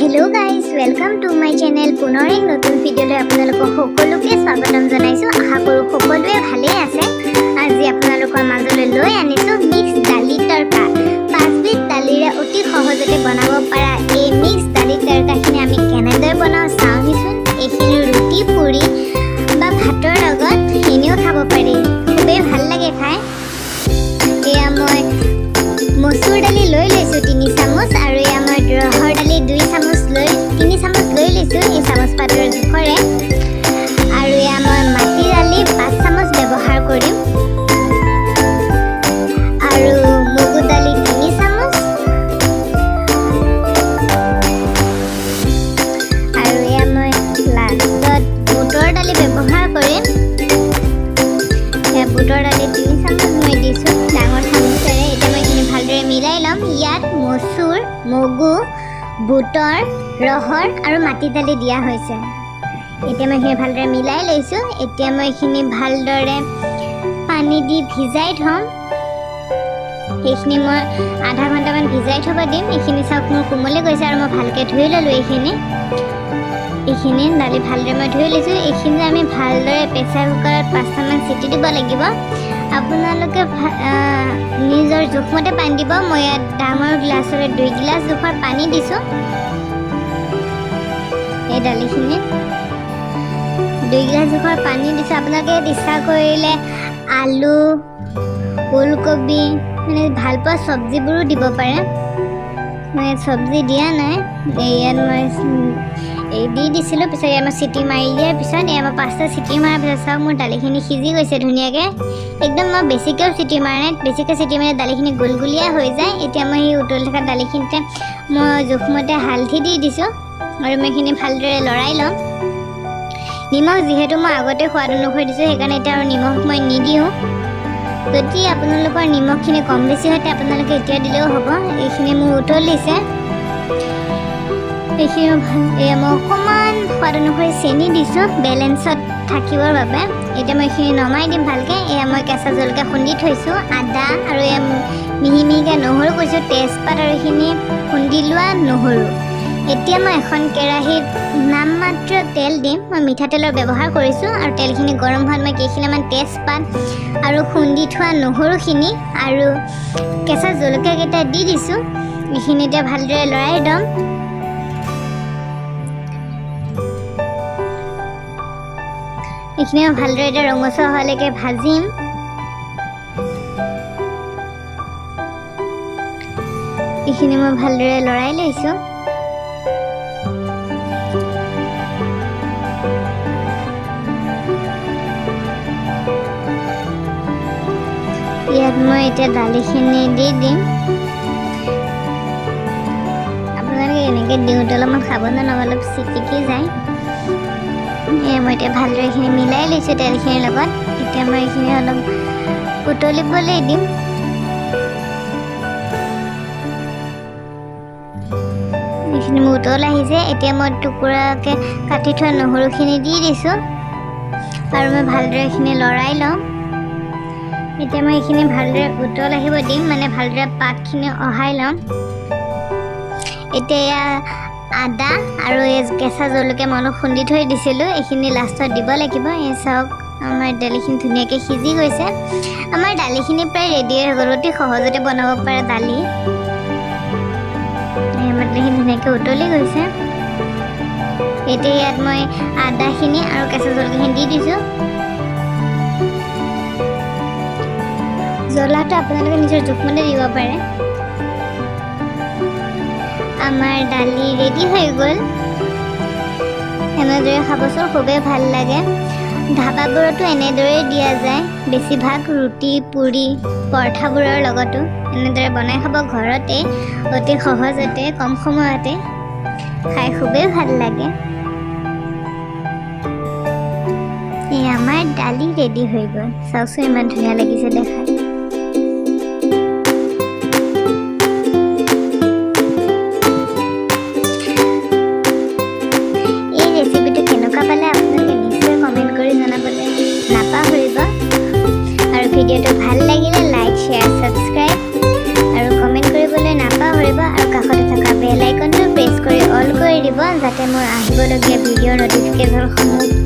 hello guys welcome to my channel पुনৰ এক নতুন ভিডিঅ'লৈ আপোনালোকক সকলোকে স্বাগতম জনাইছো আশা কৰো সকলোৱে ভালে আছে আজি আপোনালোকৰ মাজলৈ লৈ আনিছো মিক্স দালি তৰকা পাঁচবিধ দালিৰে অতি সহজতে বনাব পৰা এই মিক্স দালি তৰকাখিনি আমি কেনেদৰে বনাও চাওঁহিচোন এইখিনি ৰুটি পুৰি বা ভাতৰ লগত এনেও খাব পাৰি খুবেই ভাল লাগে খাই এয়া মই মসুৰ দালি লৈ লৈছো 3 চামুচ আৰু এয়া মই ৰহৰ দালি 2 চামুচ লৈ 3 চামুচ লৈ লৈছো এই চামুচ পাতৰ জোখৰে আৰু এয়া মই মাটি দালি 5 চামুচ ব্যৱহাৰ কৰিম আৰু মগু দালি 3 চামুচ আৰু এয়া মই লাষ্টত বুটৰ দালি ব্যৱহাৰ কৰিম এয়া বুটৰ দালি 3 চামুচ মই দিছো ডাঙৰ চামুচেৰে এটা মই খিনি ভালদৰে মিলাই লম ইয়াত মসুৰ মগু বুটৰ ৰহৰ আৰু মাটি দালি দিয়া হৈছে এতিয়া মই খিনি ভালদৰে মিলাই লৈছো এতিয়া মই খিনি ভালদৰে পানী দি ভিজাই থম এইখিনি মই আধা ঘণ্টামান ভিজাই থব দিম এইখিনি চাওক মোৰ কোমলে গৈছে আৰু মই ভালকৈ ধুই ললো এইখিনি দালি ভালদৰে মই ধুই লৈছো এইখিনি আমি ভালদৰে প্ৰেছাৰ কুকাৰত 5টামান চিটি দিব লাগিব আপোনালোকে নিজৰ জোখমতে পানী দিব মই ইয়াত ডাঙৰ গ্লাছৰে 2 গিলাছ জোখৰ পানী দিছো এই দালিখিনি 2 গিলাছ জোখৰ পানী দিছো আপোনালোকে ইচ্ছা কৰিলে আলু ফুলকবি মানে ভাল পোৱা চব্জিবোৰো দিব পাৰে মই চব্জি দিয়া নাই ইয়াত মই এই দি দিছিলোঁ পিছত ইয়াত মই চিটি মাৰি দিয়াৰ পিছত ইয়াত মই 5টা চিটি মৰাৰ পিছত চাওক মোৰ দালিখিনি সিজি গৈছে ধুনীয়াকৈ একদম মই বেছিকৈও চিটি মাৰা নাই বেছিকৈ চিটি মাৰি দালিখিনি গুলগুলীয়া হৈ যায় এতিয়া মই সেই উতলি থকা দালিখিনিতে মই জোখমতে হালধি দি দিছোঁ আৰু মই এইখিনি ভালদৰে লৰাই ল'ম নিমখ যিহেতু মই আগতে সোৱাদ অনুসৰি দিছোঁ সেইকাৰণে এতিয়া আৰু নিমখ মই নিদিওঁ যদি আপোনালোকৰ নিমখখিনি কম বেছি হয় আপোনালোকে এতিয়া দিলেও হ'ব এইখিনি মোৰ উতলিছে এইখিনি মই অকণমান সোৱাদ অনুসৰি চেনি দিছোঁ বেলেঞ্চত থাকিবৰ বাবে এতিয়া মই এইখিনি নমাই দিম ভালকৈ এয়া মই কেঁচা জলকীয়া খুন্দি থৈছোঁ আদা আৰু এয়া মিহি মিহিকৈ নহৰু কৈছোঁ তেজপাত আৰু এইখিনি খুন্দি লোৱা নহৰু এতিয়া মই এখন কেৰাহীত নামমাত্ৰ তেল দিম মই মিঠাতেলৰ ব্যৱহাৰ কৰিছোঁ আৰু তেলখিনি গৰম হোৱাত মই কেইখিলামান তেজপাত আৰু খুন্দি থোৱা নহৰুখিনি আৰু কেঁচা জলকীয়াকেইটা দি দিছোঁ এইখিনি এতিয়া ভালদৰে লৰাই ল'ম এইখিনি মই ভালদৰে এতিয়া ৰঙচুৱা হোৱালৈকে ভাজিম এইখিনি মই ভালদৰে লৰাই লৈছোঁ ইয়াত মই এতিয়া দালিখিনি দি দিম আপোনালোকে এনেকৈ দিওঁতে অলপমান খাব নহ'লে অলপ চিটিকি যায় মই এতিয়া ভালদৰে এইখিনি মিলাই লৈছোঁ তেলখিনিৰ লগত এতিয়া মই এইখিনি অলপ উতলিবলৈ দিম এইখিনি মোৰ উতল আহিছে এতিয়া মই টুকুৰাকৈ কাটি থোৱা নহৰুখিনি দি দিছোঁ আৰু মই ভালদৰে এইখিনি লৰাই ল'ম এতিয়া মই এইখিনি ভালদৰে উতল আহিব দিম মানে ভালদৰে পাতখিনি অহাই ল'ম এতিয়া আদা আৰু এই কেঁচা জলকীয়া মই অলপ খুন্দি থৈ দিছিলোঁ এইখিনি লাষ্টত দিব লাগিব এই চাওক আমাৰ দালিখিনি ধুনীয়াকৈ সিজি গৈছে আমাৰ দালিখিনি প্ৰায় ৰেডি হৈ গ'ল অতি সহজতে বনাব পৰা দালি আমাৰ দালিখিনি ধুনীয়াকৈ উতলি গৈছে এতিয়া ইয়াত মই আদাখিনি আৰু কেঁচা জলকীয়াখিনি দি দিছোঁ জ্বলাটো আপোনালোকে নিজৰ জোখমতে দিব পাৰে আমাৰ দালি ৰেডি হৈ গ'ল এনেদৰে খাবচোন খুবেই ভাল লাগে ধাবাবোৰতো এনেদৰে দিয়া যায় বেছিভাগ ৰুটি পুৰি পৰঠাবোৰৰ লগতো এনেদৰে বনাই খাব ঘৰতে অতি সহজতে কম সময়তে খাই খুবেই ভাল লাগে এই আমাৰ দালি ৰেডি হৈ গ'ল চাওকচোন ইমান ধুনীয়া লাগিছে দেখাই ভিডিঅ'টো ভাল লাগিলে লাইক শ্বেয়াৰ ছাবস্ক্ৰাইব আৰু কমেণ্ট কৰিবলৈ নাপাহৰিব আৰু কাষতে থকা বেল আইকনটো প্ৰেছ কৰি অল কৰি দিব যাতে মোৰ আহিবলগীয়া ভিডিঅ'ৰ ন'টিফিকেশ্যনসমূহ